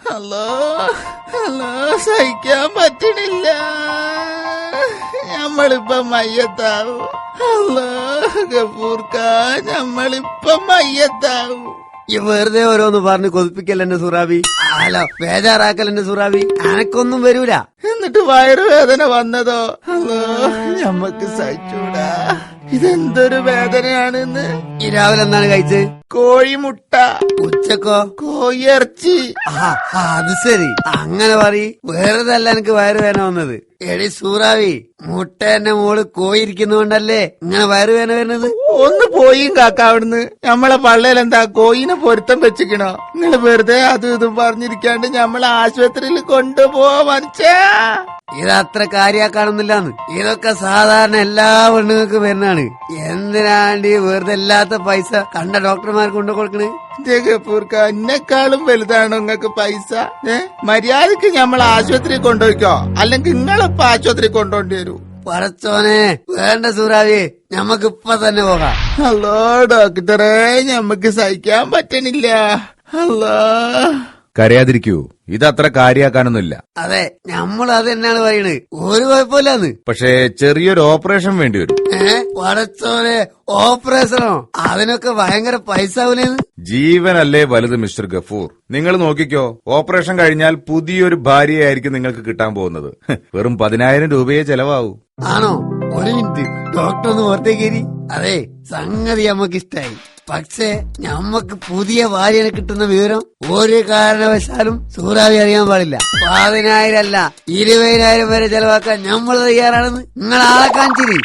Hello സഹിക്കാൻ പറ്റണില്ല. ഞമ്മളിപ്പൊ മയ്യത്താവും. Hello ഗഫൂർക്ക, ഞമ്മളിപ്പൊ മയ്യത്താവും. ഈ വെറുതെ ഓരോന്ന് പറഞ്ഞ് കൊതിപ്പിക്കൽ എന്റെ സുറാബി. അല്ല, ബേജാറാക്കൽ എന്റെ സുറാബി. അനക്കൊന്നും വരൂല. എന്നിട്ട് വയറുവേദന വന്നതോ? ഹലോ, ഞമ്മക്ക് സഹിച്ചൂടാ. ഇതെന്തൊരു വേദനയാണെന്ന്. ഈ രാവിലെ എന്താണ് കഴിച്ചത്? കോഴിമുട്ട. ഉച്ചക്കോ? കോഴിയിറച്ചി. അത് ശരി, അങ്ങനെ പറ. വെറുതെ അല്ല എനിക്ക് വയറുവേദന വന്നത്. എടി സൂറാവി, മുട്ട എന്റെ മോള് കോയിരിക്കുന്നോണ്ടല്ലേ ഇങ്ങനെ വയറുവേദന വരുന്നത്? ഒന്ന് പോയും കാക്ക അവിടുന്ന്. നമ്മളെ പള്ളയിൽ എന്താ കോയിനെ പൊരുത്തം വെച്ചിക്കണോ? നിങ്ങള് വെറുതെ അതും ഇതും പറഞ്ഞിരിക്കാണ്ട് ഞമ്മളെ ആശുപത്രിയിൽ കൊണ്ടുപോവാ മനുഷ്യ. ഇതത്ര കാര്യാക്കാണൊന്നില്ലാന്ന്. ഇതൊക്കെ സാധാരണ എല്ലാ പെണ്ണുങ്ങൾക്ക് വരുന്നതാണ്. എന്തിനാണ്ടി വെറുതെ ഇല്ലാത്ത പൈസ കണ്ട ഡോക്ടർമാർക്ക് കൊണ്ടു കൊടുക്കണേ? ജഗപ്പൂർക്ക, എന്നെക്കാളും വലുതാണോ നിങ്ങക്ക് പൈസ? മര്യാദക്ക് ഞമ്മളെ ആശുപത്രി കൊണ്ടുപോയിക്കോ, അല്ലെങ്കിൽ നിങ്ങളിപ്പോ ആശുപത്രി കൊണ്ടുപോണ്ടി വരൂ. പടച്ചോനെ, വേണ്ട സൂറാവി, ഞമ്മക്ക് ഇപ്പൊ തന്നെ പോകാം. ഹലോ ഡോക്ടറെ, ഞമ്മക്ക് സഹിക്കാൻ പറ്റണില്ല. ഹലോ, കരയാതിരിക്കൂ, ഇതത്ര കാര്യാക്കാനൊന്നുമില്ല. അതെ, നമ്മൾ അത് തന്നെയാണ് പറയണത്. ഒരു കുഴപ്പമില്ലാന്ന്. പക്ഷേ ചെറിയൊരു ഓപ്പറേഷൻ വേണ്ടി വരും. പടച്ചോനെ, ഓപ്പറേഷനോ? അതിനൊക്കെ ഭയങ്കര പൈസ ആവൂലേന്ന്. ജീവനല്ലേ വലുത് മിസ്റ്റർ ഗഫൂർ. നിങ്ങൾ നോക്കിക്കോ, ഓപ്പറേഷൻ കഴിഞ്ഞാൽ പുതിയൊരു ഭാര്യയായിരിക്കും നിങ്ങൾക്ക് കിട്ടാൻ പോകുന്നത്. വെറും 10,000 രൂപയെ ചെലവാവൂ. ആണോ? ഒരു മിനിറ്റ്, ഡോക്ടർ ഒന്ന് പുറത്തേക്കേരി. അതെ, സംഗതി നമ്മക്ക് ഇഷ്ടായി. പക്ഷേ ഞമ്മക്ക് പുതിയ ഭാര്യനെ കിട്ടുന്ന വിവരം ഒരു കാരണവശാലും സൂറാവി അറിയാൻ പാടില്ല. 10,000 അല്ല, 20,000 വരെ ചെലവാക്കാൻ നമ്മൾ തയ്യാറാണെന്ന് നിങ്ങൾ ആളെ കാണിച്ചിരി.